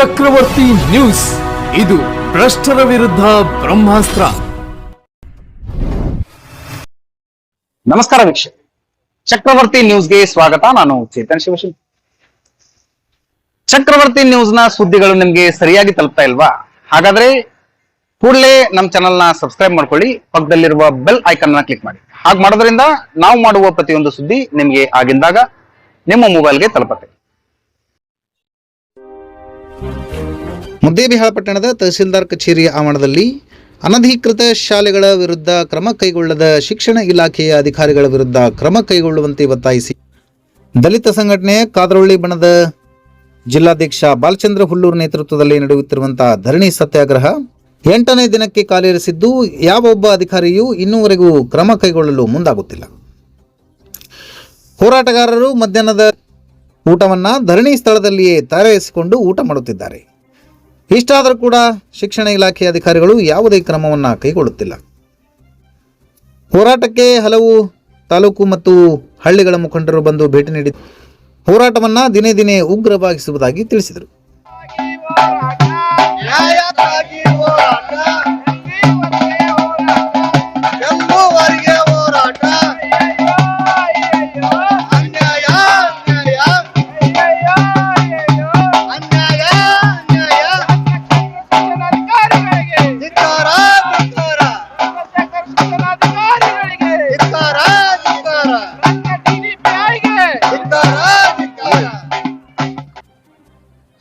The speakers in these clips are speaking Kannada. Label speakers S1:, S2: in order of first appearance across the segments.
S1: ಚಕ್ರವರ್ತಿ ನ್ಯೂಸ್, ಇದು ಭ್ರಷ್ಟರ ವಿರುದ್ಧ ಬ್ರಹ್ಮಾಸ್ತ್ರ.
S2: ನಮಸ್ಕಾರ ವೀಕ್ಷಕ, ಚಕ್ರವರ್ತಿ ನ್ಯೂಸ್ಗೆ ಸ್ವಾಗತ. ನಾನು ಚೇತನ್ ಶಿವಶಿಲ್. ಚಕ್ರವರ್ತಿ ನ್ಯೂಸ್ ನ ಸುದ್ದಿಗಳು ನಿಮ್ಗೆ ಸರಿಯಾಗಿ ತಲುಪ್ತಾ ಇಲ್ವಾ? ಹಾಗಾದ್ರೆ ಕೂಡಲೇ ನಮ್ಮ ಚಾನಲ್ ನ ಸಬ್ಸ್ಕ್ರೈಬ್ ಮಾಡ್ಕೊಳ್ಳಿ, ಪಕ್ಕದಲ್ಲಿರುವ ಬೆಲ್ ಐಕಾನ್ ನ ಕ್ಲಿಕ್ ಮಾಡಿ. ಹಾಗೆ ಮಾಡೋದ್ರಿಂದ ನಾವು ಮಾಡುವ ಪ್ರತಿಯೊಂದು ಸುದ್ದಿ ನಿಮ್ಗೆ ಆಗಿಂದಾಗ ನಿಮ್ಮ ಮೊಬೈಲ್ಗೆ ತಲುಪುತ್ತೆ.
S3: ಮುದ್ದೇಬಿಹಾಳ ಪಟ್ಟಣದ ತಹಸೀಲ್ದಾರ್ ಕಚೇರಿಯ ಆವರಣದಲ್ಲಿ ಅನಧಿಕೃತ ಶಾಲೆಗಳ ವಿರುದ್ಧ ಕ್ರಮ ಕೈಗೊಳ್ಳದ ಶಿಕ್ಷಣ ಇಲಾಖೆಯ ಅಧಿಕಾರಿಗಳ ವಿರುದ್ಧ ಕ್ರಮ ಕೈಗೊಳ್ಳುವಂತೆ ಒತ್ತಾಯಿಸಿ ದಲಿತ ಸಂಘಟನೆ ಕಾದ್ರೊಳ್ಳಿ ಬಣದ ಜಿಲ್ಲಾಧ್ಯಕ್ಷ ಬಾಲಚಂದ್ರ ಹುಲ್ಲೂರು ನೇತೃತ್ವದಲ್ಲಿ ನಡೆಯುತ್ತಿರುವಂತಹ ಧರಣಿ ಸತ್ಯಾಗ್ರಹ 8ನೇ ದಿನಕ್ಕೆ ಕಾಲೇರಿಸಿದ್ದು, ಯಾವೊಬ್ಬ ಅಧಿಕಾರಿಯೂ ಇನ್ನೂವರೆಗೂ ಕ್ರಮ ಕೈಗೊಳ್ಳಲು ಮುಂದಾಗುತ್ತಿಲ್ಲ. ಹೋರಾಟಗಾರರು ಮಧ್ಯಾಹ್ನದ ಊಟವನ್ನು ಧರಣಿ ಸ್ಥಳದಲ್ಲಿಯೇ ತಯಾರಿಸಿಕೊಂಡು ಊಟ ಮಾಡುತ್ತಿದ್ದಾರೆ. ಇಷ್ಟಾದರೂ ಕೂಡ ಶಿಕ್ಷಣ ಇಲಾಖೆ ಅಧಿಕಾರಿಗಳು ಯಾವುದೇ ಕ್ರಮವನ್ನು ಕೈಗೊಳ್ಳುತ್ತಿಲ್ಲ. ಹೋರಾಟಕ್ಕೆ ಹಲವು ತಾಲೂಕು ಮತ್ತು ಹಳ್ಳಿಗಳ ಮುಖಂಡರು ಬಂದು ಭೇಟಿ ನೀಡಿ ಹೋರಾಟವನ್ನು ದಿನೇ ದಿನೇ ಉಗ್ರವಾಗಿಸುವುದಾಗಿ ತಿಳಿಸಿದರು.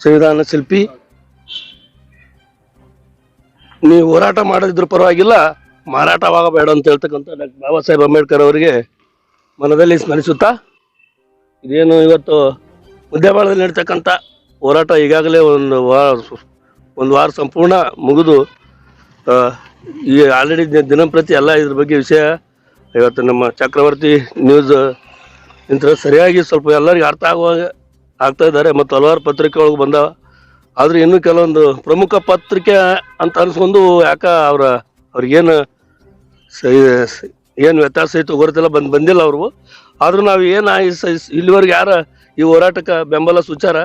S4: ಸಂವಿಧಾನ ಶಿಲ್ಪಿ, ನೀವು ಹೋರಾಟ ಮಾಡದಿದ್ರು ಪರವಾಗಿಲ್ಲ, ಮಾರಾಟವಾಗಬೇಡ ಅಂತ ಹೇಳ್ತಕ್ಕಂಥ ಡಾಕ್ಟರ್ ಬಾಬಾ ಸಾಹೇಬ್ ಅಂಬೇಡ್ಕರ್ ಅವರಿಗೆ ಮನದಲ್ಲಿ ಸ್ಮರಿಸುತ್ತಾ, ಇದೇನು ಇವತ್ತು ಮುದ್ದೇಬಾಳದಲ್ಲಿ ನಡೀತಕ್ಕಂಥ ಹೋರಾಟ ಈಗಾಗಲೇ ಒಂದು ವಾರ ಸಂಪೂರ್ಣ ಮುಗಿದು ಈ ಆಲ್ರೆಡಿ ದಿನಂಪ್ರತಿ ಎಲ್ಲ ಇದ್ರ ಬಗ್ಗೆ ವಿಷಯ ಇವತ್ತು ನಮ್ಮ ಚಕ್ರವರ್ತಿ ನ್ಯೂಸ್ ಇಂಥ ಸರಿಯಾಗಿ ಸ್ವಲ್ಪ ಎಲ್ಲರಿಗೂ ಅರ್ಥ ಆಗ್ತಾ ಇದ್ದಾರೆ ಮತ್ತು ಹಲವಾರು ಪತ್ರಿಕೆ ಒಳಗೆ ಬಂದಾವ. ಆದ್ರೆ ಇನ್ನೂ ಕೆಲವೊಂದು ಪ್ರಮುಖ ಪತ್ರಿಕೆ ಅಂತ ಅನ್ಸ್ಕೊಂಡು ಅವ್ರಿಗೇನು ಏನು ವ್ಯತ್ಯಾಸ ಇತ್ತು ಗೊತ್ತಿಲ್ಲ, ಬಂದಿಲ್ಲ ಅವ್ರಿಗೂ. ಆದ್ರೂ ನಾವು ಏನು ಇಲ್ಲಿವರೆಗೆ ಯಾರ ಈ ಹೋರಾಟಕ್ಕೆ ಬೆಂಬಲ ಸೂಚಾರ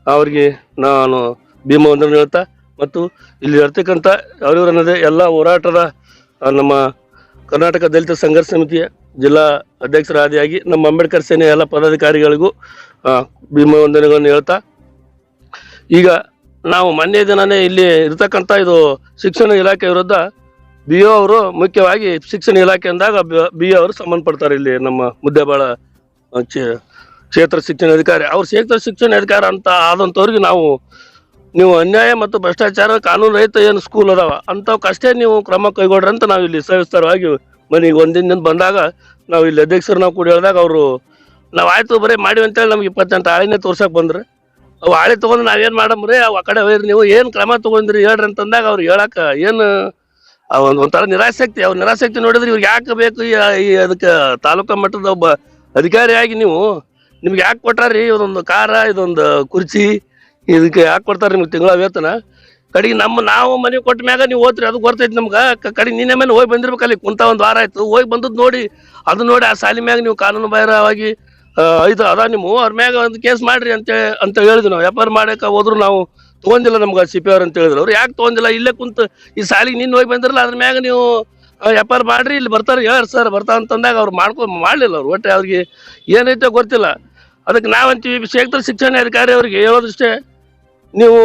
S4: ಅವ್ರಿಗೆ ನಾನು ಭೀಮ ವಂದನೆ ಹೇಳ್ತಾ, ಮತ್ತು ಇಲ್ಲಿ ಇರ್ತಕ್ಕಂಥ ಅವ್ರಿವ್ರನ್ನದೇ ಎಲ್ಲ ಹೋರಾಟದ ನಮ್ಮ ಕರ್ನಾಟಕ ದಲಿತ ಸಂಘರ್ಷ ಸಮಿತಿಯ ಜಿಲ್ಲಾ ಅಧ್ಯಕ್ಷರ ಆದಿಯಾಗಿ ನಮ್ಮ ಅಂಬೇಡ್ಕರ್ ಸೇನೆಯ ಎಲ್ಲ ಪದಾಧಿಕಾರಿಗಳಿಗೂ ಭೀಮ ವಂದನೆಗಳನ್ನು ಹೇಳ್ತಾ, ಈಗ ನಾವು ಮೊನ್ನೆ ದಿನನೇ ಇಲ್ಲಿ ಇರ್ತಕ್ಕಂಥ ಇದು ಶಿಕ್ಷಣ ಇಲಾಖೆ ವಿರುದ್ಧ BO ಅವರು, ಮುಖ್ಯವಾಗಿ ಶಿಕ್ಷಣ ಇಲಾಖೆ ಅಂದಾಗ BO ಅವರು ಸಂಬಂಧಪಡ್ತಾರೆ. ಇಲ್ಲಿ ನಮ್ಮ ಮುದ್ದೇಬಾಳ ಕ್ಷೇತ್ರ ಶಿಕ್ಷಣ ಅಧಿಕಾರಿ, ಅವ್ರು ಕ್ಷೇತ್ರ ಶಿಕ್ಷಣ ಅಧಿಕಾರಿ ಅಂತ ಆದಂಥವ್ರಿಗೆ ನೀವು ಅನ್ಯಾಯ ಮತ್ತು ಭ್ರಷ್ಟಾಚಾರ ಕಾನೂನು ರಹಿತ ಏನು ಸ್ಕೂಲ್ ಅದಾವ ಅಂಥವಕ್ಕಷ್ಟೇ ನೀವು ಕ್ರಮ ಕೈಗೊಳ್ರಿ ಅಂತ ನಾವು ಇಲ್ಲಿ ಸವಿಸ್ತಾರವಾಗಿ ಮನೆಗೆ ಒಂದಿನ ಬಂದಾಗ ನಾವು ಇಲ್ಲಿ ಅಧ್ಯಕ್ಷರು ನಾವು ಕೂಡ ಹೇಳಿದಾಗ ನಾವು ಆಯ್ತು ಬರೀ ಮಾಡಿವಿ ಅಂತೇಳಿ ನಮ್ಗೆ 28 ಹಾಳೆನೇ ತೋರ್ಸಕ್ಕೆ ಬಂದ್ರೆ, ಅವು ಹಾಳೆ ತೊಗೊಂಡು ನಾವೇನು ಮಾಡಮ್ರಿ, ಅವು ಆ ಕಡೆ ಹೋಯ್ರಿ, ನೀವು ಏನು ಕ್ರಮ ತೊಗೊಂಡ್ರಿ ಹೇಳ್ರಿ ಅಂತಂದಾಗ ಅವ್ರು ಹೇಳಕ್ಕೆ ಏನು ಒಂಥರ ನಿರಾಸಕ್ತಿ. ಅವ್ರ ನಿರಾಸಕ್ತಿ ನೋಡಿದ್ರೆ ಇವ್ರಿಗೆ ಯಾಕೆ ಬೇಕು ಈ ಅದಕ್ಕೆ ತಾಲೂಕಾ ಮಟ್ಟದ ಒಬ್ಬ ಅಧಿಕಾರಿಯಾಗಿ ನಿಮ್ಗೆ ಯಾಕೆ ಕೊಟ್ಟಾರ್ರಿ ಇದೊಂದು ಕಾರ, ಇದೊಂದು ಕುರ್ಚಿ, ಇದಕ್ಕೆ ಯಾಕೆ ಕೊಡ್ತಾರೆ ನಿಮ್ಗೆ ತಿಂಗಳ ವೇತನ? ಕಡೆಗೆ ನಾವು ಮನೆ ಕೊಟ್ಟ ಮ್ಯಾಗ ನೀವು ಓದ್ರಿ, ಅದು ಗೊತ್ತೈತಿ ನಮ್ಗೆ. ಕಡೆಗೆ ನಿನ್ನೆ ಮೇಲೆ ಹೋಗಿ ಬಂದಿರ್ಬೇಕು, ಅಲ್ಲಿ ಕುಂತ 1 ವಾರ ಆಯ್ತು, ಹೋಗಿ ಬಂದದ್ದು ನೋಡಿ ಆ ಸಾಲಿ ಮ್ಯಾಗ ನೀವು ಕಾನೂನು ಬಾಹಿರವಾಗಿ ಅದ ನೀವು ಅವ್ರ ಮ್ಯಾಗ ಒಂದು ಕೇಸ್ ಮಾಡ್ರಿ ಅಂತ ಹೇಳಿದ್ವಿ. ನಾವು ವ್ಯಾಪಾರ ಮಾಡಕ್ಕೆ ಹೋದ್ರು ನಾವು ತೊಗೊಂಡಿಲ್ಲ, ನಮ್ಗೆ CP ಅವ್ರು ಅಂತ ಹೇಳಿದ್ರು. ಅವ್ರು ಯಾಕೆ ತೊಗೊಂಡಿಲ್ಲ, ಇಲ್ಲೇ ಕುಂತು ಈ ಸಾಲಿಗೆ ನಿನ್ನ ಹೋಗಿ ಬಂದಿರಲ್ಲ, ಅದ್ರ ಮ್ಯಾಗ ನೀವು ವ್ಯಾಪಾರ ಮಾಡ್ರಿ, ಇಲ್ಲಿ ಬರ್ತಾರೆ ಹೇಳಿ ಸರ್ ಬರ್ತಾ ಅಂತಂದಾಗ ಅವ್ರು ಮಾಡಲಿಲ್ಲ. ಅವ್ರು ಒಟ್ಟೆ ಅವ್ರಿಗೆ ಏನೈತೆ ಗೊತ್ತಿಲ್ಲ. ಅದಕ್ಕೆ ನಾವಂತೀವಿ ಕ್ಷೇತ್ರ ಶಿಕ್ಷಣ ಅಧಿಕಾರಿ ಅವ್ರಿಗೆ ಹೇಳೋದಷ್ಟೇ, ನೀವು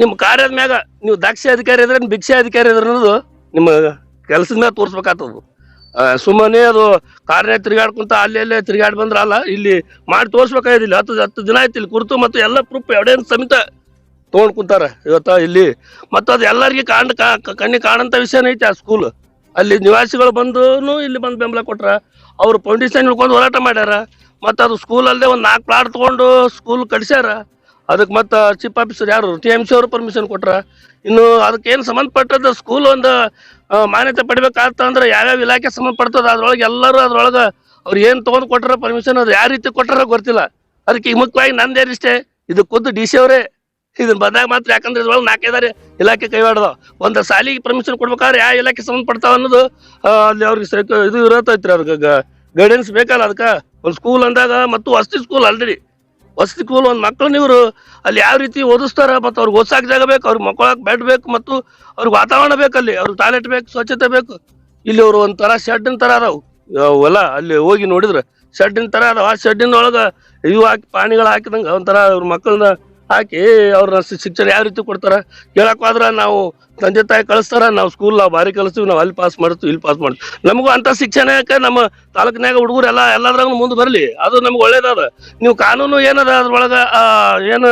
S4: ನಿಮ್ಮ ಕಾರ್ಯದ ಮ್ಯಾಗ ನೀವು ದಕ್ಷ ಅಧಿಕಾರಿ ಇದ್ರೆ ಭಿಕ್ಷೆ ಅಧಿಕಾರಿ ಇದ್ರೆ ಅನ್ನೋದು ನಿಮ್ಮ ಕೆಲಸದ ಮ್ಯಾಗ ತೋರಿಸ್ಬೇಕಾಗ್ತದೆ. ಸುಮ್ಮನೆ ಅದು ಕಾರ್ಯ ತಿರುಗಾಡ್ಕೊಂತ ಅಲ್ಲೇ ತಿರುಗಾಡಿ ಬಂದ್ರ ಅಲ್ಲ, ಇಲ್ಲಿ ಮಾಡಿ ತೋರಿಸ್ಬೇಕಾಗಿದೆ. ಇಲ್ಲಿ 10 ದಿನ ಆಯ್ತು ಇಲ್ಲಿ ಕುರಿತು ಮತ್ತು ಎಲ್ಲ ಪ್ರೂಫ್ ಎವಿಡೆನ್ಸ್ ಸಮೇತ ತೊಗೊಂಡು ಕುಂತಾರ ಇವತ್ತ ಇಲ್ಲಿ. ಮತ್ತು ಅದು ಎಲ್ಲರಿಗೆ ಕಣ್ಣಿಗೆ ಕಾಣಂತ ವಿಷಯನೇ ಐತಿ. ಆ ಸ್ಕೂಲ್ ಅಲ್ಲಿ ನಿವಾಸಿಗಳು ಇಲ್ಲಿ ಬಂದು ಬೆಂಬಲ ಕೊಟ್ರ, ಅವ್ರು ಫೌಂಡೇಶನ್ ಹಿಡ್ಕೊಂಡು ಹೋರಾಟ ಮಾಡ್ಯಾರ. ಮತ್ತು ಅದು ಸ್ಕೂಲಲ್ಲೇ ಒಂದು 4 ಪ್ಲಾಟ್ ತೊಗೊಂಡು ಸ್ಕೂಲ್ ಕಟ್ಸ್ಯಾರ. ಅದಕ್ಕೆ ಮತ್ತು ಚೀಫ್ ಆಫೀಸರ್ ಯಾರು TMC ಅವರು ಪರ್ಮಿಷನ್ ಕೊಟ್ರ. ಇನ್ನು ಅದಕ್ಕೇನು ಸಂಬಂಧಪಟ್ಟದ ಸ್ಕೂಲ್ ಒಂದು ಮಾನ್ಯತೆ ಪಡಿಬೇಕಾಗ್ತ ಅಂದ್ರೆ ಯಾವ್ಯಾವ ಇಲಾಖೆ ಸಂಬಂಧಪಡ್ತದ ಅದ್ರೊಳಗೆ ಎಲ್ಲರೂ ಅದ್ರೊಳಗೆ ಅವ್ರು ಏನು ತೊಗೊಂಡು ಕೊಟ್ಟಾರ ಪರ್ಮಿಷನ್, ಅದು ಯಾವ ರೀತಿ ಕೊಟ್ಟಾರ ಗೊತ್ತಿಲ್ಲ. ಅದಕ್ಕೆ ಈಗ ಮುಖ್ಯವಾಗಿ ನಂದೇನಿಷ್ಟೇ, ಇದು ಖುದ್ದು DC ಅವರೇ ಇದನ್ನ ಬಂದಾಗ ಮಾತ್ರ, ಯಾಕಂದ್ರೆ ಇದ್ರೊಳಗೆ 4 ಇಲಾಖೆ ಕೈವಾಡ್ದಾವ. ಒಂದು ಸಾಲಿಗೆ ಪರ್ಮಿಷನ್ ಕೊಡ್ಬೇಕಾದ್ರೆ ಯಾವ ಇಲಾಖೆ ಸಂಬಂಧಪಡ್ತಾವ ಅನ್ನೋದು ಅಲ್ಲಿ ಅವ್ರಿಗೆ ಇದು ಇರತೈತ್ರಿ. ಅದಕ್ಕೆ ಗೈಡೆನ್ಸ್ ಬೇಕಲ್ಲ. ಅದಕ್ಕೆ ಒಂದು ಸ್ಕೂಲ್ ಅಂದಾಗ ಮತ್ತು ವಸತಿ ಸ್ಕೂಲ್ ಆಲ್ರೆಡಿ ವಸತಿ ಸ್ಕೂಲ್ ಒಂದು ಮಕ್ಕಳನ್ನ ಇವರು ಅಲ್ಲಿ ಯಾವ ರೀತಿ ಓದಿಸ್ತಾರ, ಮತ್ತು ಅವ್ರಿಗೆ ಓದ್ಸಾಕ್ ಜಾಗ ಬೇಕು, ಅವ್ರಿಗೆ ಮಕ್ಕಳಾಕ್ ಬೆಡ್ ಬೇಕು, ಮತ್ತು ಅವ್ರಿಗೆ ವಾತಾವರಣ ಬೇಕಲ್ಲಿ, ಅವ್ರಿಗೆ ಟಾಯ್ಲೆಟ್ ಬೇಕು, ಸ್ವಚ್ಛತೆ ಬೇಕು. ಇಲ್ಲಿ ಅವರು ಒಂಥರ ಶೆಡ್ಡಿನ ತರ ಅದಾವು ಅವೆಲ್ಲ, ಅಲ್ಲಿ ಹೋಗಿ ನೋಡಿದ್ರೆ ಶೆಡ್ಡಿನ ತರ ಅದಾವ. ಆ ಶೆಡ್ಡಿನ ಒಳಗ ಇವು ಹಾಕಿ ಪಾಣಿಗಳು ಹಾಕಿದಂಗ ಒಂಥರ ಅವ್ರ ಮಕ್ಕಳನ್ನ ಹಾಕಿ ಅವ್ರ ಶಿಕ್ಷಣ ಯಾವ ರೀತಿ ಕೊಡ್ತಾರ ಕೇಳಕ್ ಹೋದ್ರ ನಾವು ತಂದೆ ತಾಯಿ ಕಳಿಸ್ತಾರ, ನಾವು ಸ್ಕೂಲ್ ನಾವು ಭಾರಿ ಕಲಿಸ್ತೀವಿ, ನಾವು ಅಲ್ಲಿ ಪಾಸ್ ಮಾಡ್ತೀವಿ ಇಲ್ಲಿ ಪಾಸ್ ಮಾಡ್ತೀವಿ. ನಮಗೂ ಅಂತ ಶಿಕ್ಷಣಕ್ಕೆ ನಮ್ಮ ತಾಲೂಕಿನಾಗ ಹುಡುಗರು ಎಲ್ಲದ್ರಾಗ ಮುಂದೆ ಬರಲಿ, ಅದು ನಮ್ಗೆ ಒಳ್ಳೇದದ. ನೀವು ಕಾನೂನು ಏನದ ಅದ್ರೊಳಗ ಏನು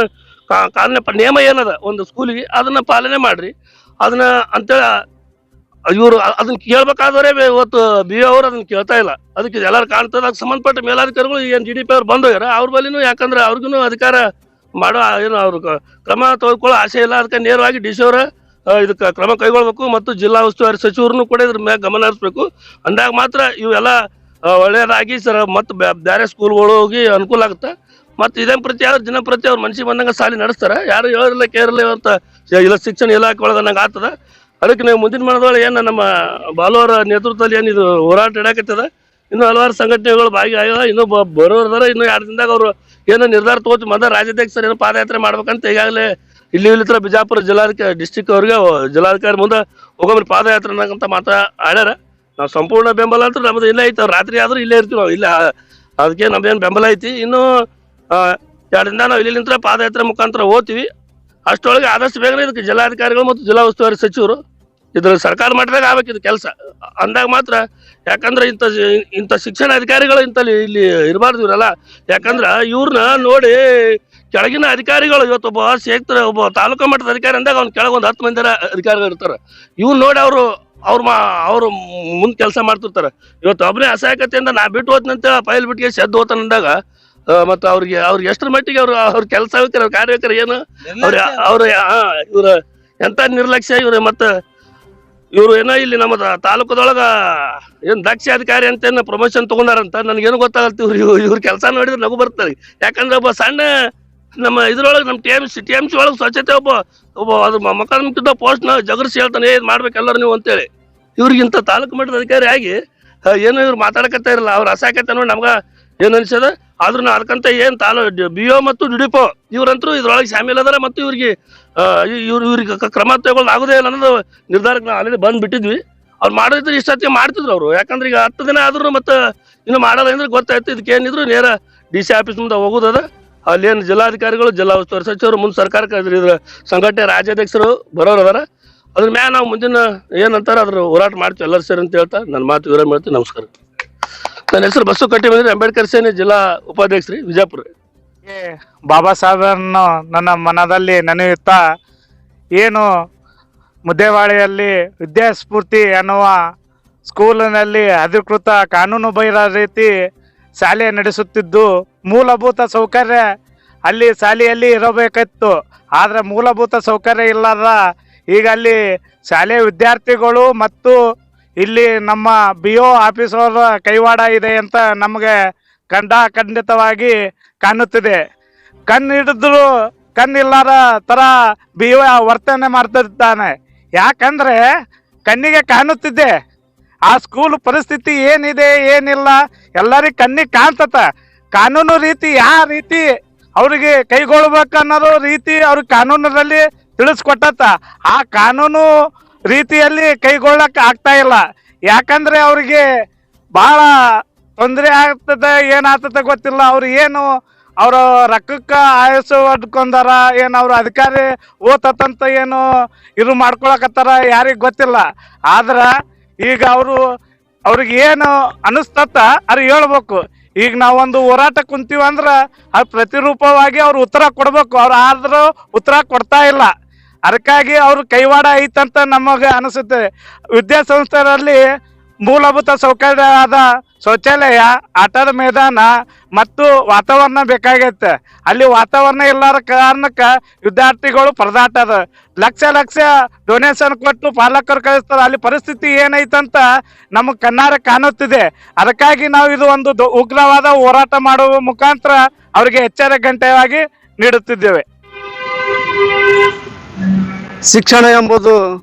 S4: ಕಾನೂನು ನಿಯಮ ಏನದ ಒಂದು ಸ್ಕೂಲಿಗೆ ಅದನ್ನ ಪಾಲನೆ ಮಾಡ್ರಿ. ಅದನ್ನ ಅಂತೇಳಿ ಇವರು ಅದನ್ನ ಕೇಳ್ಬೇಕಾದ್ರೆ ಇವತ್ತು ಬಿ ಅವ್ರು ಅದನ್ನ ಕೇಳ್ತಾ ಇಲ್ಲ. ಅದಕ್ಕೆ ಎಲ್ಲಾರು ಕಾಣ್ತದ, ಅದಕ್ಕೆ ಸಂಬಂಧಪಟ್ಟ ಮೇಲಾಧಿಕಾರಿಗಳು ಏನ್ GDP ಅವ್ರು ಬಂದೋಗ್ಯಾರ, ಅವ್ರ ಬಳಿನೂ ಯಾಕಂದ್ರೆ ಅವ್ರಿಗೂ ಅಧಿಕಾರ ಮಾಡೋ ಏನು ಅವ್ರ ಕ್ರಮ ತೆಗೆದುಕೊಳ್ಳೋ ಆಸೆ ಇಲ್ಲ. ಅದಕ್ಕೆ ನೇರವಾಗಿ DC ಅವರ ಇದಕ್ಕೆ ಕ್ರಮ ಕೈಗೊಳ್ಬೇಕು, ಮತ್ತು ಜಿಲ್ಲಾ ಉಸ್ತುವಾರಿ ಸಚಿವರನ್ನು ಕೂಡ ಇದ್ರ ಮ್ಯಾಗ ಗಮನ ಹರಿಸ್ಬೇಕು. ಅಂದಾಗ ಮಾತ್ರ ಇವೆಲ್ಲ ಒಳ್ಳೇದಾಗಿ ಸರ್ ಮತ್ತು ಬೇರೆ ಸ್ಕೂಲ್ಗಳು ಹೋಗಿ ಅನುಕೂಲ ಆಗುತ್ತೆ. ಮತ್ತು ಇದೇ ಪ್ರತಿ ಯಾರು ದಿನಪ್ರತಿ ಅವ್ರ ಮನ್ಸಿಗೆ ಬಂದಂಗ ಸಾಲಿ ನಡೆಸ್ತಾರ, ಯಾರು ಹೇಳಿರಲಿಲ್ಲ ಕೇರಳ ಅಂತ ಇಲ್ಲ ಶಿಕ್ಷಣ ಇಲಾಖೆ ಒಳಗೆ ನಂಗೆ ಆಗ್ತದ. ಅದಕ್ಕೆ ನಾವು ಮುಂದಿನ ಮನದೊಳಗೆ ಏನು ನಮ್ಮ ಬಾಲುವರ ನೇತೃತ್ವದಲ್ಲಿ ಏನಿದು ಹೋರಾಟ ಇಡಾಕತ್ತದ, ಇನ್ನೂ ಹಲವಾರು ಸಂಘಟನೆಗಳು ಭಾಗಿಯಾಗಿದ, ಇನ್ನೂ ಬರೋರ್ದಾರ. ಇನ್ನೂ 2 ದಿನದಾಗ ಅವರು ಏನೋ ನಿರ್ಧಾರ ತಗೋತಿ ಮೊದಲ ರಾಜ್ಯಾಧ್ಯಕ್ಷರು ಏನೋ ಪಾದಯಾತ್ರೆ ಮಾಡ್ಬೇಕಂತ ಈಗಾಗಲೇ ಇಲ್ಲಿ ಬಿಜಾಪುರ ಡಿಸ್ಟಿಕ್ ಅವ್ರಿಗೆ ಜಿಲ್ಲಾಧಿಕಾರಿ ಮುಂದೆ ಹೋಗೋಮ್ರಿ ಪಾದಯಾತ್ರೆ ಅನ್ನೋಂತ ಆಡ್ಯಾರ. ನಾವು ಸಂಪೂರ್ಣ ಬೆಂಬಲ ಅಂತ ನಮ್ದು ಇಲ್ಲೇ ಐತಿ. ರಾತ್ರಿ ಆದ್ರೂ ಇಲ್ಲೇ ಇರ್ತೀವಿ ನಾವು, ಇಲ್ಲ ಅದಕ್ಕೆ ನಮ್ದೇನು ಬೆಂಬಲ ಐತಿ. ಇನ್ನು 2 ದಿನ ನಾವು ಇಲ್ಲಿ ಪಾದಯಾತ್ರೆ ಮುಖಾಂತರ ಹೋಗ್ತೀವಿ. ಅಷ್ಟೊಳಗೆ ಆದಷ್ಟು ಬೇಗನೆ ಇದಕ್ಕೆ ಜಿಲ್ಲಾಧಿಕಾರಿಗಳು ಮತ್ತು ಜಿಲ್ಲಾ ಉಸ್ತುವಾರಿ ಸಚಿವರು ಇದ್ರ ಸರ್ಕಾರ ಮಟ್ಟದಾಗ ಆಗ್ಬೇಕಿದು ಕೆಲಸ. ಅಂದಾಗ ಮಾತ್ರ, ಯಾಕಂದ್ರೆ ಇಂಥ ಶಿಕ್ಷಣ ಅಧಿಕಾರಿಗಳು ಇಲ್ಲಿ ಇರಬಾರ್ದು ಇವರೆಲ್ಲ. ಯಾಕಂದ್ರ ಇವ್ರನ್ನ ನೋಡಿ ಕೆಳಗಿನ ಅಧಿಕಾರಿಗಳು ಇವತ್ತು ಒಬ್ಬ ತಾಲೂಕಾ ಮಟ್ಟದ ಅಧಿಕಾರಿ ಅಂದಾಗ ಅವ್ನ ಕೆಳಗೆ ಒಂದು 10 ಮಂದಿ ಅಧಿಕಾರಿಗಳು ಇರ್ತಾರೆ. ಇವ್ರು ನೋಡಿ ಅವ್ರು ಮುಂದೆ ಕೆಲಸ ಮಾಡ್ತಿರ್ತಾರೆ. ಇವತ್ತು ಒಬ್ಬನೇ ಅಸಹಾಯಕತೆಯಿಂದ ನಾ ಬಿಟ್ಟು ಹೋದ್ನಂತ ಫೈಲ್ ಬಿಟ್ಟಿಗೆ ಸೆದ್ದು ಹೋತಾನಂದಾಗ ಮತ್ತು ಅವ್ರಿಗೆ ಎಷ್ಟರ ಮಟ್ಟಿಗೆ ಅವ್ರ ಕೆಲಸ ಅವ್ರ ಕಾರ್ಯವೈಖರಿ ಏನು ಇವ್ರ ಎಂತ ನಿರ್ಲಕ್ಷ್ಯ ಇವ್ರ. ಮತ್ತು ಇವ್ರು ಏನೋ ಇಲ್ಲಿ ನಮ್ಮ ತಾಲೂಕದೊಳಗ ಏನ್ ದಕ್ಷ ಅಧಿಕಾರಿ ಅಂತ ಏನೋ ಪ್ರಮೋಷನ್ ತಗೊಂಡಾರಂತ ನನಗೇನು ಗೊತ್ತಾಗತ್ತೆ. ಇವ್ರ ಕೆಲಸ ನೋಡಿದ್ರೆ ನಗು ಬರ್ತಾರೆ. ಯಾಕಂದ್ರೆ ಒಬ್ಬ ಸಣ್ಣ ನಮ್ಮ ಇದ್ರೊಳಗೆ ನಮ್ಮ TMC ಒಳಗೆ ಸ್ವಚ್ಛತೆ ಒಬ್ಬ ಅದ್ರ ಮಕ್ಕಳ ಪೋಸ್ಟ್ ನ ಜಗರ್ಸಿ ಹೇಳ್ತಾನೆ, ಇದು ಮಾಡ್ಬೇಕು ಎಲ್ಲರೂ ನೀವು ಅಂತೇಳಿ. ಇವ್ರಿಗಿಂತ ತಾಲೂಕು ಮಟ್ಟದ ಅಧಿಕಾರಿ ಆಗಿ ಏನು ಇವ್ರು ಮಾತಾಡಕತ್ತ ಇರಲ್ಲ. ಅವ್ರ ಅಸಹಾಯಕತೆ ನೋಡಿ ನಮ್ಗ ಏನ್ ಅನ್ಸದ. ಆದ್ರೂ ಅದಕ್ಕಂತ ಏನ್ BO ಮತ್ತು DDPO ಇವ್ರಂತರೂ ಇದ್ರೊಳಗೆ ಶಾಮೀಲ್ ಅದಾರ. ಮತ್ತು ಇವ್ರಿಗೆ ಕ್ರಮ ತಗೊಳ್ಳೋದು ಆಗೋದೇ ಇಲ್ಲ ಅನ್ನೋದು ನಿರ್ಧಾರಕ್ಕೆ ನಾವು ಅಲ್ಲಿ ಬಂದ್ಬಿಟ್ಟಿದ್ವಿ. ಅವ್ರು ಮಾಡೋದಿದ್ರೆ ಇಷ್ಟೊತ್ತಿಗೆ ಮಾಡ್ತಿದ್ರು ಅವರು. ಯಾಕಂದ್ರೆ ಈಗ 10 ದಿನ ಆದ್ರೂ ಮತ್ತೆ ಇನ್ನು ಮಾಡಲ್ಲ ಅಂದ್ರೆ ಗೊತ್ತಾಯ್ತು. ಇದಕ್ಕೆ ಏನಿದ್ರು ನೇರ DC ಆಫೀಸ್ ಮುಂದೆ ಹೋಗೋದದ. ಅಲ್ಲೇನು ಜಿಲ್ಲಾಧಿಕಾರಿಗಳು ಜಿಲ್ಲಾ ಉಸ್ತುವಾರಿ ಸಚಿವರು ಮುಂದೆ ಸರ್ಕಾರಕ್ಕೆ ಇದ್ರ ಸಂಘಟನೆ ರಾಜ್ಯಾಧ್ಯಕ್ಷರು ಬರೋರು ಅದಾರ. ಅದ್ರ ಮ್ಯಾಲ ನಾವು ಮುಂದಿನ ಏನಂತಾರ ಅದ್ರ ಹೋರಾಟ ಮಾಡ್ತೀವಿ ಎಲ್ಲರೂ ಸೇರಿ ಅಂತ ಹೇಳ್ತಾ ನನ್ನ ಮಾತು ವಿವರಣೆ ಮಾಡ್ತೀವಿ. ನಮಸ್ಕಾರ. ನನ್ನ ಹೆಸರು ಬಸ್ಸು ಕಟ್ಟಿಮನಿ, ಅಂಬೇಡ್ಕರ್ ಸೇನೆ ಜಿಲ್ಲಾ ಉಪಾಧ್ಯಕ್ಷರು, ವಿಜಯಪುರ.
S5: ಬಾಬಾ ಸಾಹೇಬರನ್ನು ನನ್ನ ಮನದಲ್ಲಿ ನೆನೆಯುತ್ತಾ, ಏನು ಮುದ್ದೇವಾಳಿಯಲ್ಲಿ ವಿದ್ಯಾಸ್ಫೂರ್ತಿ ಅನ್ನುವ ಸ್ಕೂಲಿನಲ್ಲಿ ಅಧಿಕೃತ ಕಾನೂನು ಬಾಹಿರ ರೀತಿ ಶಾಲೆ ನಡೆಸುತ್ತಿದ್ದು, ಮೂಲಭೂತ ಸೌಕರ್ಯ ಅಲ್ಲಿ ಶಾಲೆಯಲ್ಲಿ ಇರಬೇಕಿತ್ತು. ಆದರೆ ಮೂಲಭೂತ ಸೌಕರ್ಯ ಇಲ್ಲದ ಈಗ ಅಲ್ಲಿ ಶಾಲೆ ವಿದ್ಯಾರ್ಥಿಗಳು ಮತ್ತು ಇಲ್ಲಿ ನಮ್ಮ BO ಆಫೀಸರ ಕೈವಾಡ ಇದೆ ಅಂತ ನಮಗೆ ಖಂಡಿತವಾಗಿ ಕಾಣುತ್ತಿದೆ. ಕಣ್ಣಿಡಿದ್ರು ಕಣ್ಣಿಲ್ಲದ ಥರ BO ವರ್ತನೆ ಮಾಡ್ತಿದ್ದಾನೆ. ಯಾಕಂದರೆ ಕಣ್ಣಿಗೆ ಕಾಣುತ್ತಿದ್ದೆ ಆ ಸ್ಕೂಲ್ ಪರಿಸ್ಥಿತಿ ಏನಿದೆ ಏನಿಲ್ಲ ಎಲ್ಲರಿಗೆ ಕಣ್ಣಿಗೆ ಕಾಣ್ತತ. ಕಾನೂನು ರೀತಿ ಯಾವ ರೀತಿ ಅವ್ರಿಗೆ ಕೈಗೊಳ್ಬೇಕು ಅನ್ನೋದು ರೀತಿ ಅವ್ರಿಗೆ ಕಾನೂನಲ್ಲಿ ತಿಳಿಸ್ಕೊಟ್ಟತ್ತ. ಆ ಕಾನೂನು ರೀತಿಯಲ್ಲಿ ಕೈಗೊಳ್ಳಕ್ಕೆ ಆಗ್ತಾ ಇಲ್ಲ. ಯಾಕಂದ್ರೆ ಅವ್ರಿಗೆ ಭಾಳ ತೊಂದರೆ ಆಗ್ತದೆ, ಏನಾಗ್ತದೆ ಗೊತ್ತಿಲ್ಲ. ಅವ್ರು ಏನು ಅವರು ರೊಕ್ಕಕ್ಕೆ ಆಯಸ್ಸು ಅಡ್ಕೊಂಡಾರ, ಏನು ಅವ್ರ ಅಧಿಕಾರಿ ಓತಂತ ಏನು ಇದು ಮಾಡ್ಕೊಳಕತ್ತಾರ ಯಾರಿಗೆ ಗೊತ್ತಿಲ್ಲ. ಆದ್ರೆ ಈಗ ಅವ್ರಿಗೆ ಏನು ಅನಿಸ್ತತ್ತ ಅದು ಹೇಳ್ಬೇಕು. ಈಗ ನಾವೊಂದು ಹೋರಾಟ ಕುಂತೀವಿ ಅಂದ್ರೆ ಅದು ಪ್ರತಿರೂಪವಾಗಿ ಅವ್ರು ಉತ್ತರ ಕೊಡ್ಬೇಕು. ಅವ್ರು ಆದ್ರೂ ಉತ್ತರ ಕೊಡ್ತಾ ಇಲ್ಲ. ಅದಕ್ಕಾಗಿ ಅವ್ರ ಕೈವಾಡ ಐತಂತ ನಮಗೆ ಅನಿಸುತ್ತೆ. ವಿದ್ಯಾಸಂಸ್ಥೆಯಲ್ಲಿ ಮೂಲಭೂತ ಸೌಕರ್ಯ ಆದ ಶೌಚಾಲಯ, ಆಟದ ಮೈದಾನ ಮತ್ತು ವಾತಾವರಣ ಬೇಕಾಗೈತೆ. ಅಲ್ಲಿ ವಾತಾವರಣ ಇಲ್ಲದ ಕಾರಣಕ್ಕೆ ವಿದ್ಯಾರ್ಥಿಗಳು ಪರದಾಟದ ಲಕ್ಷ ಡೊನೇಷನ್ ಕೊಟ್ಟು ಪಾಲಕರು ಕಳಿಸ್ತಾರೆ. ಅಲ್ಲಿ ಪರಿಸ್ಥಿತಿ ಏನೈತಂತ ನಮಗೆ ಕಣ್ಣಾರೆ ಕಾಣುತ್ತಿದೆ. ಅದಕ್ಕಾಗಿ ನಾವು ಇದು ಒಂದು ಉಗ್ರವಾದ ಹೋರಾಟ ಮಾಡುವ ಮುಖಾಂತರ ಅವರಿಗೆ ಎಚ್ಚರಿಕೆ ಗಂಟೆಯಾಗಿ ನೀಡುತ್ತಿದ್ದೇವೆ.
S6: ಶಿಕ್ಷಣ ಎಂಬುದು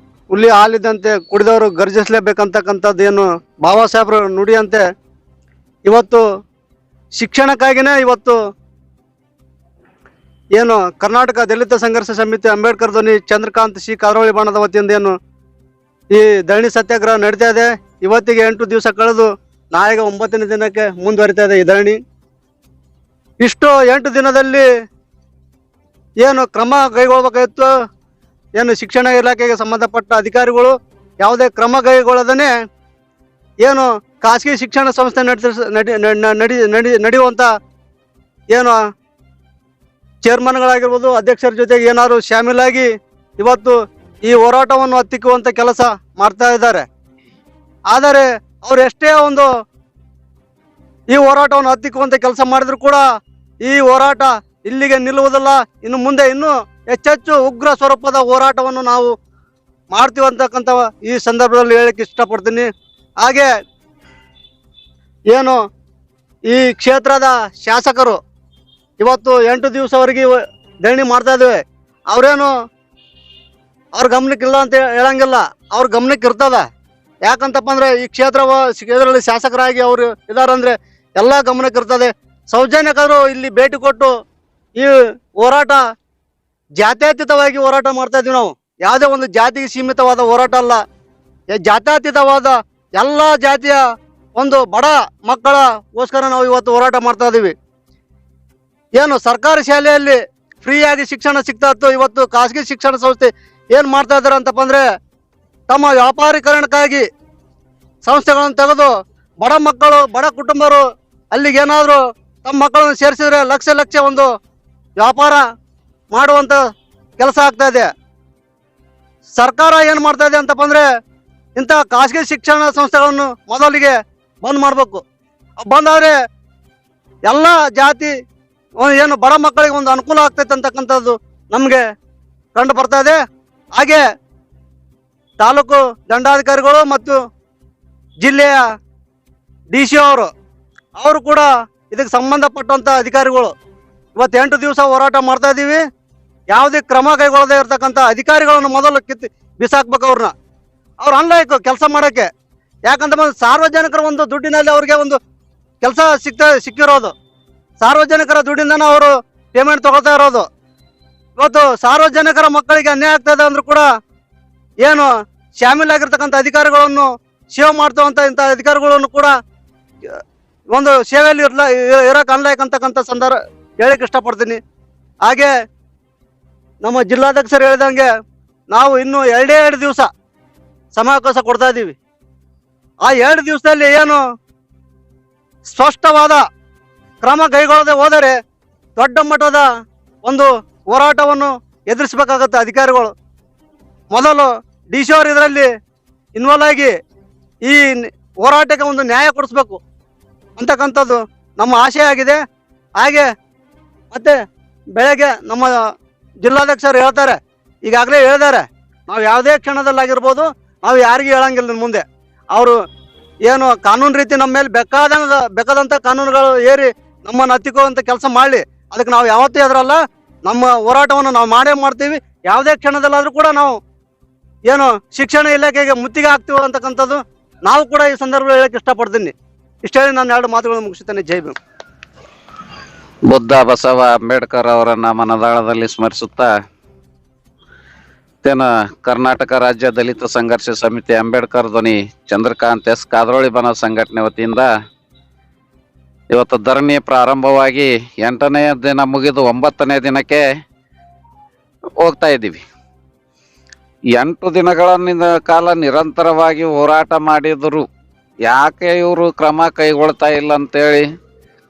S6: ಹುಲಿ ಹಾಲಿದಂತೆ ಕುಡಿದವರು ಗರ್ಜಿಸಲೇಬೇಕಂತಕ್ಕಂಥದ್ದು ಏನು ಬಾಬಾ ಸಾಹೇಬ್ರ ನುಡಿಯಂತೆ ಇವತ್ತು ಶಿಕ್ಷಣಕ್ಕಾಗಿನೇ ಇವತ್ತು ಏನು ಕರ್ನಾಟಕ ದಲಿತ ಸಂಘರ್ಷ ಸಮಿತಿ ಅಂಬೇಡ್ಕರ್ ಧ್ವನಿ ಚಂದ್ರಕಾಂತ್ ಸಿ ಕಾದ್ರೊಳ್ಳಿ ಬಣದ ವತಿಯಿಂದ ಏನು ಈ ಧರಣಿ ಸತ್ಯಾಗ್ರಹ ನಡೀತಾ ಇದೆ. ಇವತ್ತಿಗೆ 8 ದಿವಸ ಕಳೆದು ನಾಳೆಗ 9ನೇ ದಿನಕ್ಕೆ ಮುಂದುವರಿತಾ ಇದೆ ಈ ಧರಣಿ. ಇಷ್ಟು 8 ದಿನದಲ್ಲಿ ಏನು ಕ್ರಮ ಕೈಗೊಳ್ಳಬೇಕಾಗಿತ್ತು, ಏನು ಶಿಕ್ಷಣ ಇಲಾಖೆಗೆ ಸಂಬಂಧಪಟ್ಟ ಅಧಿಕಾರಿಗಳು ಯಾವುದೇ ಕ್ರಮ ಕೈಗೊಳ್ಳದೇ ಏನು ಖಾಸಗಿ ಶಿಕ್ಷಣ ಸಂಸ್ಥೆ ನಡೆಯುವಂಥ ಏನು ಚೇರ್ಮನ್ಗಳಾಗಿರ್ಬೋದು, ಅಧ್ಯಕ್ಷರ ಜೊತೆಗೆ ಏನಾದ್ರು ಶಾಮೀಲಾಗಿ ಇವತ್ತು ಈ ಹೋರಾಟವನ್ನು ಹತ್ತಿಕ್ಕುವಂಥ ಕೆಲಸ ಮಾಡ್ತಾ ಇದ್ದಾರೆ. ಆದರೆ ಅವ್ರು ಎಷ್ಟೇ ಒಂದು ಈ ಹೋರಾಟವನ್ನು ಹತ್ತಿಕ್ಕುವಂಥ ಕೆಲಸ ಮಾಡಿದ್ರು ಕೂಡ ಈ ಹೋರಾಟ ಇಲ್ಲಿಗೆ ನಿಲ್ಲುವುದಿಲ್ಲ. ಇನ್ನು ಮುಂದೆ ಇನ್ನೂ ಹೆಚ್ಚೆಚ್ಚು ಉಗ್ರ ಸ್ವರೂಪದ ಹೋರಾಟವನ್ನು ನಾವು ಮಾಡ್ತೀವಿ ಅಂತಕ್ಕಂಥ ಈ ಸಂದರ್ಭದಲ್ಲಿ ಹೇಳಕ್ಕೆ ಇಷ್ಟಪಡ್ತೀನಿ. ಹಾಗೆ ಏನು ಈ ಕ್ಷೇತ್ರದ ಶಾಸಕರು ಇವತ್ತು 8 ದಿವಸವರೆಗೆ ಧರಣಿ ಮಾಡ್ತಾ ಇದ್ದೇವೆ. ಅವ್ರೇನು ಅವ್ರ ಗಮನಕ್ಕಿಲ್ಲ ಅಂತ ಹೇಳಂಗಿಲ್ಲ, ಅವ್ರ ಗಮನಕ್ಕೆ ಇರ್ತದ. ಯಾಕಂತಪ್ಪ ಅಂದ್ರೆ ಈ ಕ್ಷೇತ್ರದಲ್ಲಿ ಶಾಸಕರಾಗಿ ಅವರು ಇದಾರಂದ್ರೆ ಎಲ್ಲ ಗಮನಕ್ಕೆ ಇರ್ತದೆ. ಸೌಜನ್ಯಕ್ಕಾದ್ರೂ ಇಲ್ಲಿ ಭೇಟಿ ಕೊಟ್ಟು ಈ ಹೋರಾಟ ಜಾತ್ಯತೀತವಾಗಿ ಹೋರಾಟ ಮಾಡ್ತಾ ಇದೀವಿ ನಾವು. ಯಾವುದೇ ಒಂದು ಜಾತಿಗೆ ಸೀಮಿತವಾದ ಹೋರಾಟ ಅಲ್ಲ, ಜಾತ್ಯತೀತವಾದ ಎಲ್ಲ ಜಾತಿಯ ಒಂದು ಬಡ ಮಕ್ಕಳಗೋಸ್ಕರ ನಾವು ಇವತ್ತು ಹೋರಾಟ ಮಾಡ್ತಾ ಇದೀವಿ. ಏನು ಸರ್ಕಾರಿ ಶಾಲೆಯಲ್ಲಿ ಫ್ರೀಯಾಗಿ ಶಿಕ್ಷಣ ಸಿಗ್ತಾ ಇತ್ತು, ಇವತ್ತು ಖಾಸಗಿ ಶಿಕ್ಷಣ ಸಂಸ್ಥೆ ಏನು ಮಾಡ್ತಾ ಇದ್ದಾರೆ ಅಂತಪ್ಪ ಅಂದ್ರೆ ತಮ್ಮ ವ್ಯಾಪಾರೀಕರಣಕ್ಕಾಗಿ ಸಂಸ್ಥೆಗಳನ್ನು ತೆಗೆದು ಬಡ ಮಕ್ಕಳು, ಬಡ ಕುಟುಂಬರು ಅಲ್ಲಿಗೆ ಏನಾದರೂ ತಮ್ಮ ಮಕ್ಕಳನ್ನು ಸೇರಿಸಿದ್ರೆ ಲಕ್ಷ ಒಂದು ವ್ಯಾಪಾರ ಮಾಡುವಂಥ ಕೆಲಸ ಆಗ್ತಾ ಇದೆ. ಸರ್ಕಾರ ಏನು ಮಾಡ್ತಾ ಇದೆ ಅಂತಪ್ಪ ಅಂದ್ರೆ ಇಂಥ ಖಾಸಗಿ ಶಿಕ್ಷಣ ಸಂಸ್ಥೆಗಳನ್ನು ಮೊದಲಿಗೆ ಬಂದ್ ಮಾಡಬೇಕು. ಬಂದಾದ್ರೆ ಎಲ್ಲ ಜಾತಿ ಏನು ಬಡ ಮಕ್ಕಳಿಗೆ ಒಂದು ಅನುಕೂಲ ಆಗ್ತೈತೆ ಅಂತಕ್ಕಂಥದ್ದು ನಮಗೆ ಕಂಡು ಬರ್ತಾ ಇದೆ. ಹಾಗೆ ತಾಲೂಕು ದಂಡಾಧಿಕಾರಿಗಳು ಮತ್ತು ಜಿಲ್ಲೆಯ DC ಅವರು ಕೂಡ ಇದಕ್ಕೆ ಸಂಬಂಧಪಟ್ಟಂತ ಅಧಿಕಾರಿಗಳು ಇವತ್ತು 8 ದಿವಸ ಹೋರಾಟ ಮಾಡ್ತಾ ಇದ್ದೀವಿ. ಯಾವುದೇ ಕ್ರಮ ಕೈಗೊಳ್ಳದೆ ಇರ್ತಕ್ಕಂಥ ಅಧಿಕಾರಿಗಳನ್ನು ಮೊದಲು ಬಿಸಾಕ್ಬೇಕು. ಅವ್ರು ಅನ್ಲಾಯ್ಕು ಕೆಲಸ ಮಾಡೋಕ್ಕೆ. ಯಾಕಂತ ಸಾರ್ವಜನಿಕರ ಒಂದು ದುಡ್ಡಿನಲ್ಲಿ ಅವ್ರಿಗೆ ಒಂದು ಕೆಲಸ ಸಿಕ್ಕಿರೋದು, ಸಾರ್ವಜನಿಕರ ದುಡ್ಡಿಂದನೇ ಅವರು ಪೇಮೆಂಟ್ ತಗೊಳ್ತಾ ಇರೋದು. ಇವತ್ತು ಸಾರ್ವಜನಿಕರ ಮಕ್ಕಳಿಗೆ ಅನ್ಯಾಯ ಆಗ್ತಾ ಇದೆ ಅಂದ್ರೂ ಕೂಡ ಏನು ಶಾಮೀಲಾಗಿರ್ತಕ್ಕಂಥ ಅಧಿಕಾರಿಗಳನ್ನು ಸೇವೆ ಮಾಡ್ತವಂತ ಇಂಥ ಅಧಿಕಾರಿಗಳನ್ನು ಕೂಡ ಒಂದು ಸೇವೆಯಲ್ಲಿ ಇರಕ್ಕೆ ಅನ್ಲಾಯ್ಕಂತಕ್ಕಂಥ ಸಂದರ್ಭ ಹೇಳಕ್ಕೆ ಇಷ್ಟಪಡ್ತೀನಿ. ಹಾಗೆ ನಮ್ಮ ಜಿಲ್ಲಾಧ್ಯಕ್ಷರು ಹೇಳಿದಂಗೆ ನಾವು ಇನ್ನು 2 ದಿವಸ ಸಮಯಾವಕಾಶ ಕೊಡ್ತಾ ಇದ್ದೀವಿ. ಆ 2 ದಿವಸದಲ್ಲಿ ಏನು ಸ್ಪಷ್ಟವಾದ ಕ್ರಮ ಕೈಗೊಳ್ಳದೆ ಹೋದರೆ ದೊಡ್ಡ ಮಟ್ಟದ ಒಂದು ಹೋರಾಟವನ್ನು ಎದುರಿಸಬೇಕಾಗತ್ತೆ ಅಧಿಕಾರಿಗಳು. ಮೊದಲು DC ಅವರು ಇದರಲ್ಲಿ ಇನ್ವಾಲ್ವ್ ಆಗಿ ಈ ಹೋರಾಟಕ್ಕೆ ಒಂದು ನ್ಯಾಯ ಕೊಡಿಸ್ಬೇಕು ಅಂತಕ್ಕಂಥದ್ದು ನಮ್ಮ ಆಶಯ ಆಗಿದೆ. ಹಾಗೆ ಮತ್ತೆ ಬೆಳಗ್ಗೆ ನಮ್ಮ ಜಿಲ್ಲಾಧ್ಯಕ್ಷರು ಹೇಳ್ತಾರೆ, ಈಗಾಗಲೇ ಹೇಳಿದ್ದಾರೆ, ನಾವು ಯಾವುದೇ ಕ್ಷಣದಲ್ಲಾಗಿರ್ಬೋದು ನಾವು ಯಾರಿಗೂ ಹೇಳಂಗಿಲ್ಲ ಮುಂದೆ. ಅವರು ಏನು ಕಾನೂನು ರೀತಿ ನಮ್ಮ ಮೇಲೆ ಬೇಕಾದಂಥ ಕಾನೂನುಗಳು ಏರಿ ನಮ್ಮನ್ನು ಹತ್ತಿಕ್ಕುವಂಥ ಕೆಲಸ ಮಾಡಲಿ, ಅದಕ್ಕೆ ನಾವು ಯಾವತ್ತೂ ಎದುರಲ್ಲ. ನಮ್ಮ ಹೋರಾಟವನ್ನು ನಾವು ಮಾಡೇ ಮಾಡ್ತೀವಿ. ಯಾವುದೇ ಕ್ಷಣದಲ್ಲಾದರೂ ಕೂಡ ನಾವು ಏನು ಶಿಕ್ಷಣ ಇಲಾಖೆಗೆ ಮುತ್ತಿಗೆ ಹಾಕ್ತೀವಿ ಅಂತಕ್ಕಂಥದ್ದು ನಾವು ಕೂಡ ಈ ಸಂದರ್ಭದಲ್ಲಿ ಹೇಳಕ್ಕೆ ಇಷ್ಟಪಡ್ತೀನಿ. ಇಷ್ಟ ಹೇಳಿ ನಾನು 2 ಮಾತುಗಳನ್ನು ಮುಗಿಸುತ್ತೇನೆ. ಜೈ ಭೀಮ್.
S7: ಬುದ್ಧ ಬಸವ ಅಂಬೇಡ್ಕರ್ ಅವರನ್ನ ಮನದಾಳದಲ್ಲಿ ಸ್ಮರಿಸುತ್ತಾ ಕರ್ನಾಟಕ ರಾಜ್ಯ ದಲಿತ ಸಂಘರ್ಷ ಸಮಿತಿ ಅಂಬೇಡ್ಕರ್ ಧ್ವನಿ ಚಂದ್ರಕಾಂತ್ ಎಸ್ ಕಾದ್ರೊಳ್ಳಿ ಬಣ ಸಂಘಟನೆ ವತಿಯಿಂದ ಇವತ್ತು ಧರಣಿ ಪ್ರಾರಂಭವಾಗಿ 8ನೇ ದಿನ ಮುಗಿದು 9ನೇ ದಿನಕ್ಕೆ ಹೋಗ್ತಾ ಇದ್ದೀವಿ. 8 ದಿನಗಳ ಕಾಲ ನಿರಂತರವಾಗಿ ಹೋರಾಟ ಮಾಡಿದ್ರು ಯಾಕೆ ಇವರು ಕ್ರಮ ಕೈಗೊಳ್ತಾ ಇಲ್ಲ ಅಂತೇಳಿ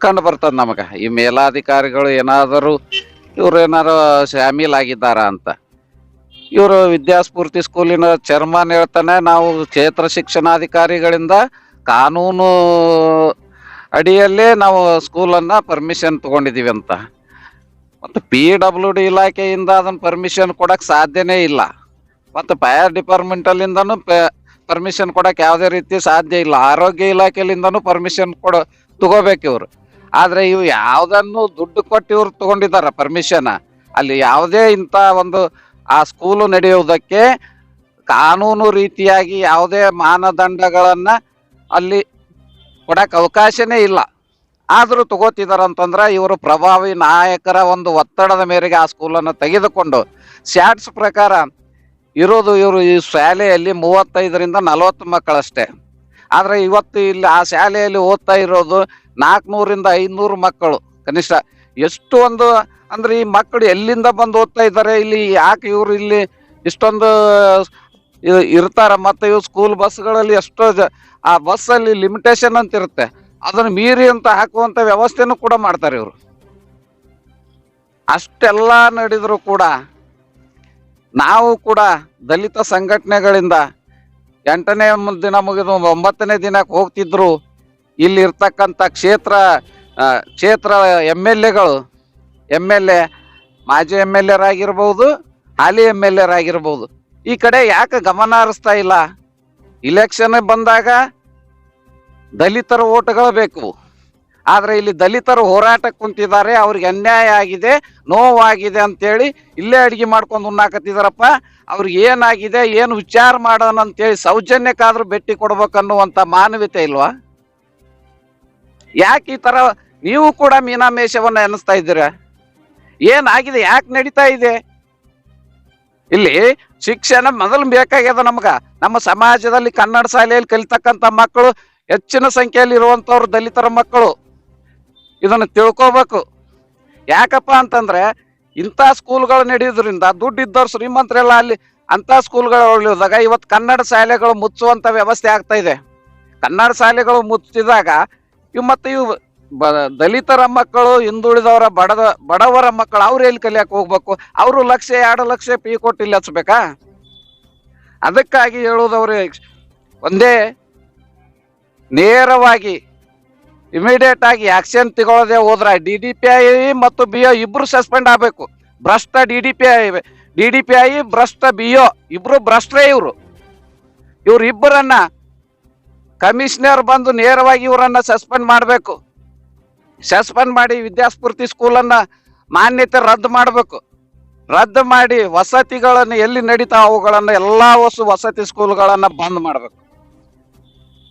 S7: ಕಂಡು ಬರ್ತದೆ ನಮಗೆ. ಈ ಮೇಲಾಧಿಕಾರಿಗಳು ಏನಾದರೂ ಇವ್ರು ಏನಾರು ಶಾಮೀಲಾಗಿದ್ದಾರ ಅಂತ. ಇವರು ವಿದ್ಯಾಸ್ಫೂರ್ತಿ ಸ್ಕೂಲಿನ ಚೇರ್ಮನ್ ಹೇಳ್ತಾನೆ, ನಾವು ಕ್ಷೇತ್ರ ಶಿಕ್ಷಣಾಧಿಕಾರಿಗಳಿಂದ ಕಾನೂನು ಅಡಿಯಲ್ಲೇ ನಾವು ಸ್ಕೂಲನ್ನು ಪರ್ಮಿಷನ್ ತಗೊಂಡಿದ್ದೀವಿ ಅಂತ. ಮತ್ತು PWD ಇಲಾಖೆಯಿಂದ ಅದನ್ನು ಪರ್ಮಿಷನ್ ಕೊಡಕ್ಕೆ ಸಾಧ್ಯನೇ ಇಲ್ಲ. ಮತ್ತು ಫೈರ್ ಡಿಪಾರ್ಟ್ಮೆಂಟಲ್ಲಿಂದನೂ ಪರ್ಮಿಷನ್ ಕೊಡಕ್ಕೆ ಯಾವುದೇ ರೀತಿ ಸಾಧ್ಯ ಇಲ್ಲ. ಆರೋಗ್ಯ ಇಲಾಖೆಯಿಂದನೂ ಪರ್ಮಿಷನ್ ತಗೋಬೇಕು ಇವರು. ಆದರೆ ಇವು ಯಾವುದನ್ನು ದುಡ್ಡು ಕೊಟ್ಟು ಇವ್ರು ತಗೊಂಡಿದ್ದಾರೆ ಪರ್ಮಿಷನ್. ಅಲ್ಲಿ ಯಾವುದೇ ಇಂಥ ಒಂದು ಆ ಸ್ಕೂಲು ನಡೆಯುವುದಕ್ಕೆ ಕಾನೂನು ರೀತಿಯಾಗಿ ಯಾವುದೇ ಮಾನದಂಡಗಳನ್ನು ಅಲ್ಲಿ ಕೊಡಕ್ಕೆ ಅವಕಾಶನೇ ಇಲ್ಲ. ಆದ್ರೂ ತಗೋತಿದಾರ ಅಂತಂದ್ರ ಇವರು ಪ್ರಭಾವಿ ನಾಯಕರ ಒಂದು ಒತ್ತಡದ ಮೇರೆಗೆ ಆ ಸ್ಕೂಲನ್ನು ತೆಗೆದುಕೊಂಡು ಸ್ಯಾಟ್ಸ್ ಪ್ರಕಾರ ಇರೋದು ಇವರು ಈ ಶಾಲೆಯಲ್ಲಿ 35ರಿಂದ 40 ಮಕ್ಕಳಷ್ಟೇ. ಆದ್ರೆ ಇವತ್ತು ಇಲ್ಲಿ ಆ ಶಾಲೆಯಲ್ಲಿ ಓದ್ತಾ ಇರೋದು 400ರಿಂದ 500 ಮಕ್ಕಳು ಕನಿಷ್ಠ. ಎಷ್ಟು ಒಂದು ಅಂದ್ರೆ ಈ ಮಕ್ಕಳು ಎಲ್ಲಿಂದ ಬಂದು ಓದ್ತಾ ಇದ್ದಾರೆ, ಇಲ್ಲಿ ಯಾಕೆ ಇವರು ಇಲ್ಲಿ ಇಷ್ಟೊಂದು ಇರ್ತಾರ? ಮತ್ತೆ ಇವು ಸ್ಕೂಲ್ ಬಸ್ಗಳಲ್ಲಿ ಎಷ್ಟೋ ಆ ಬಸ್ ಅಲ್ಲಿ ಲಿಮಿಟೇಷನ್ ಅಂತ ಇರುತ್ತೆ, ಅದನ್ನ ಮೀರಿ ಅಂತ ಹಾಕುವಂತ ವ್ಯವಸ್ಥೆನೂ ಕೂಡ ಮಾಡ್ತಾರೆ ಇವರು. ಅಷ್ಟೆಲ್ಲ ನಡೆದ್ರು ಕೂಡ ನಾವು ಕೂಡ ದಲಿತ ಸಂಘಟನೆಗಳಿಂದ 8ನೇ ದಿನ ಮುಗಿದು 9ನೇ ದಿನಕ್ಕೆ ಹೋಗ್ತಿದ್ರು. ಇಲ್ಲಿ ಇರ್ತಕ್ಕಂಥ ಕ್ಷೇತ್ರ MLAಗಳು, MLA ಮಾಜಿ MLA ರಾಗಿರ್ಬೋದು, ಹಾಲಿ MLA ರಾಗಿರ್ಬೋದು, ಈ ಕಡೆ ಯಾಕೆ ಗಮನ ಹರಿಸ್ತಾ ಇಲ್ಲ? ಇಲೆಕ್ಷನ್ ಬಂದಾಗ ದಲಿತರ ಓಟ್ಗಳು ಬೇಕು, ಆದ್ರೆ ಇಲ್ಲಿ ದಲಿತರು ಹೋರಾಟಕ್ಕೆ ಕುಂತಿದ್ದಾರೆ, ಅವ್ರಿಗೆ ಅನ್ಯಾಯ ಆಗಿದೆ, ನೋವಾಗಿದೆ ಅಂತೇಳಿ ಇಲ್ಲೇ ಅಡಿಗೆ ಮಾಡ್ಕೊಂಡು ಉಣ್ಣಾಕತ್ತಿದಾರಪ್ಪ. ಅವ್ರಿಗೆ ಏನಾಗಿದೆ, ಏನು ವಿಚಾರ ಮಾಡೋಣ ಅಂತೇಳಿ ಸೌಜನ್ಯಕ್ಕಾದ್ರೂ ಭೇಟಿ ಕೊಡ್ಬೇಕನ್ನುವಂತ ಮಾನವೀಯತೆ ಇಲ್ವಾ? ಯಾಕೆ ಈ ತರ ನೀವು ಕೂಡ ಮೀನಾಮೇಷವನ್ನ ಎನಿಸ್ತಾ ಇದ್ದೀರಾ? ಏನಾಗಿದೆ, ಯಾಕೆ ನಡೀತಾ ಇದೆ? ಇಲ್ಲಿ ಶಿಕ್ಷಣ ಮೊದಲು ಬೇಕಾಗ್ಯದ ನಮ್ಗ. ನಮ್ಮ ಸಮಾಜದಲ್ಲಿ ಕನ್ನಡ ಶಾಲೆಯಲ್ಲಿ ಕಲಿತಕ್ಕಂಥ ಮಕ್ಕಳು ಹೆಚ್ಚಿನ ಸಂಖ್ಯೆಯಲ್ಲಿ ಇರುವಂತವ್ರು ದಲಿತರ ಮಕ್ಕಳು. ಇದನ್ನು ತಿಳ್ಕೋಬೇಕು. ಯಾಕಪ್ಪ ಅಂತಂದ್ರೆ ಇಂಥ ಸ್ಕೂಲ್ಗಳು ನಡೆಯೋದ್ರಿಂದ ದುಡ್ಡು ಇದ್ದವ್ರು ಶ್ರೀಮಂತರೆಲ್ಲ ಅಲ್ಲಿ ಅಂತ ಸ್ಕೂಲ್ಗಳು ಉಳಿದಾಗ ಇವತ್ತು ಕನ್ನಡ ಶಾಲೆಗಳು ಮುಚ್ಚುವಂತ ವ್ಯವಸ್ಥೆ ಆಗ್ತಾ ಇದೆ. ಕನ್ನಡ ಶಾಲೆಗಳು ಮುಚ್ಚಿದಾಗ ಇವು ದಲಿತರ ಮಕ್ಕಳು, ಹಿಂದುಳಿದವರ ಬಡವರ ಮಕ್ಕಳು ಅವ್ರು ಎಲ್ಲಿ ಕಲಿಯಕ್ಕೆ ಹೋಗ್ಬೇಕು? ಅವರು 1-2 ಲಕ್ಷ ಫೀ ಕೊಟ್ಟು ಇಲ್ಲಿ ಹಚ್ಬೇಕಾ? ಅದಕ್ಕಾಗಿ ಹೇಳುವುದವ್ರು ಒಂದೇ ನೇರವಾಗಿ ಇಮಿಡಿಯೇಟ್ ಆಗಿ ಆಕ್ಷನ್ ತಗೊಳ್ಳದೆ ಹೋದ್ರ DDPI ಮತ್ತು BO ಇಬ್ರು ಸಸ್ಪೆಂಡ್ ಆಗ್ಬೇಕು. ಭ್ರಷ್ಟ DDPI ಭ್ರಷ್ಟ BO ಇಬ್ರು ಭ್ರಷ್ಟರೇ ಇವ್ರು ಇಬ್ಬರನ್ನ ಕಮಿಷನರ್ ಬಂದು ನೇರವಾಗಿ ಇವರನ್ನ ಸಸ್ಪೆಂಡ್ ಮಾಡಬೇಕು. ಸಸ್ಪೆಂಡ್ ಮಾಡಿ ವಿದ್ಯಾಸ್ಫೂರ್ತಿ ಸ್ಕೂಲನ್ನ ಮಾನ್ಯತೆ ರದ್ದು ಮಾಡಬೇಕು. ರದ್ದು ಮಾಡಿ ವಸತಿಗಳನ್ನು ಎಲ್ಲಿ ನಡೀತಾವ ಅವುಗಳನ್ನ ಎಲ್ಲಾ ವಸತಿ ಸ್ಕೂಲ್ಗಳನ್ನ ಬಂದ್ ಮಾಡಬೇಕು.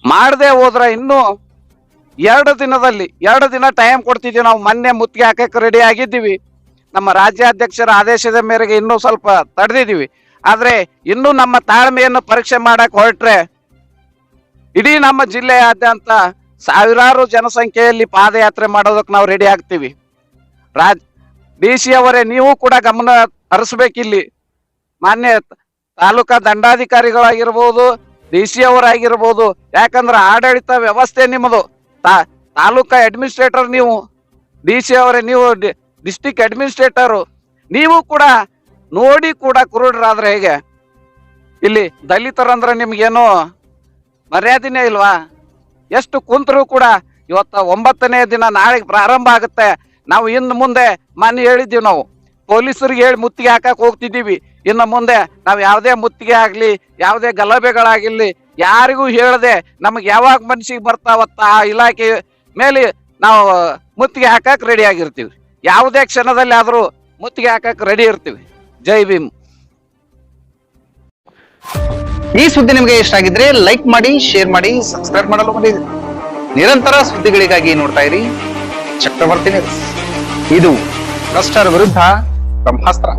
S7: ಮಾಡದೆ ಹೋದ್ರ ಇನ್ನು 2 ದಿನ ಟೈಮ್ ಕೊಡ್ತಿದ್ದೀವಿ. ನಾವು ಮೊನ್ನೆ ಮುತ್ತಿಗೆ ಹಾಕಕ್ಕೆ ರೆಡಿ ಆಗಿದ್ದೀವಿ. ನಮ್ಮ ರಾಜ್ಯಾಧ್ಯಕ್ಷರ ಆದೇಶದ ಮೇರೆಗೆ ಇನ್ನೂ ಸ್ವಲ್ಪ ತಡೆದಿದ್ದೀವಿ. ಆದ್ರೆ ಇನ್ನು ನಮ್ಮ ತಾಳ್ಮೆಯನ್ನು ಪರೀಕ್ಷೆ ಮಾಡಕ್ ಹೊರಟ್ರೆ ಇಡೀ ನಮ್ಮ ಜಿಲ್ಲೆಯಾದ್ಯಂತ ಸಾವಿರಾರು ಜನಸಂಖ್ಯೆಯಲ್ಲಿ ಪಾದಯಾತ್ರೆ ಮಾಡೋದಕ್ಕೆ ನಾವು ರೆಡಿ ಆಗ್ತೀವಿ. DC ಅವರೇ, ನೀವು ಕೂಡ ಗಮನ ಹರಿಸ್ಬೇಕಿಲ್ಲಿ. ಮಾನ್ಯ ತಾಲೂಕಾ ದಂಡಾಧಿಕಾರಿಗಳಾಗಿರ್ಬೋದು, DC ಅವರಾಗಿರ್ಬೋದು. ಯಾಕಂದ್ರೆ ಆಡಳಿತ ವ್ಯವಸ್ಥೆ ನಿಮ್ಮದು. ತಾಲೂಕಾ ಅಡ್ಮಿನಿಸ್ಟ್ರೇಟರ್ ನೀವು, DC ಅವರೇ ನೀವು ಡಿಸ್ಟಿಕ್ ಅಡ್ಮಿನಿಸ್ಟ್ರೇಟರು. ನೀವು ಕೂಡ ನೋಡಿ ಕೂಡ ಕುರುಡರಾದ್ರೆ ಹೇಗೆ? ಇಲ್ಲಿ ದಲಿತರಂದ್ರೆ ನಿಮ್ಗೇನು ಮರ್ಯಾದೆನೇ ಇಲ್ವಾ? ಎಷ್ಟು ಕುಂತರೂ ಕೂಡ ಇವತ್ತ 9ನೇ ದಿನ ನಾಳೆಗೆ ಪ್ರಾರಂಭ ಆಗುತ್ತೆ. ನಾವು ಇನ್ನು ಮುಂದೆ ಮೊನ್ನೆ ಹೇಳಿದ್ದೀವಿ, ನಾವು ಪೊಲೀಸರಿಗೆ ಹೇಳಿ ಮುತ್ತಿಗೆ ಹಾಕಕ್ ಹೋಗ್ತಿದ್ದೀವಿ. ಇನ್ನು ಮುಂದೆ ನಾವು ಯಾವುದೇ ಮುತ್ತಿಗೆ ಆಗ್ಲಿ, ಯಾವುದೇ ಗಲಭೆಗಳಾಗಿರ್ಲಿ ಯಾರಿಗೂ ಹೇಳದೆ ನಮಗೆ ಯಾವಾಗ ಮನಸ್ಸಿಗೆ ಬರ್ತಾವತ್ತ ಆ ಇಲಾಖೆ ಮೇಲೆ ನಾವು ಮುತ್ತಿಗೆ ಹಾಕಕ್ ರೆಡಿ ಆಗಿರ್ತೀವಿ. ಯಾವುದೇ ಕ್ಷಣದಲ್ಲಿ ಆದ್ರೂ ಮುತ್ತಿಗೆ ಹಾಕಕ್ ರೆಡಿ ಇರ್ತೀವಿ. ಜೈ ಭೀಮ್.
S2: ಈ ಸುದ್ದಿ ನಿಮಗೆ ಇಷ್ಟ ಆಗಿದ್ರೆ ಲೈಕ್ ಮಾಡಿ, ಶೇರ್ ಮಾಡಿ, ಸಬ್ಸ್ಕ್ರೈಬ್ ಮಾಡಲು ಮರೆಯದಿರಿ. ನಿರಂತರ ಸುದ್ದಿಗಳಿಗಾಗಿ ನೋಡ್ತಾ ಇರಿ ಚಕ್ರವರ್ತಿ ನ್ಯೂಸ್. ಇದು ಭ್ರಷ್ಟರ ವಿರುದ್ಧ ಬ್ರಹ್ಮಾಸ್ತ್ರ.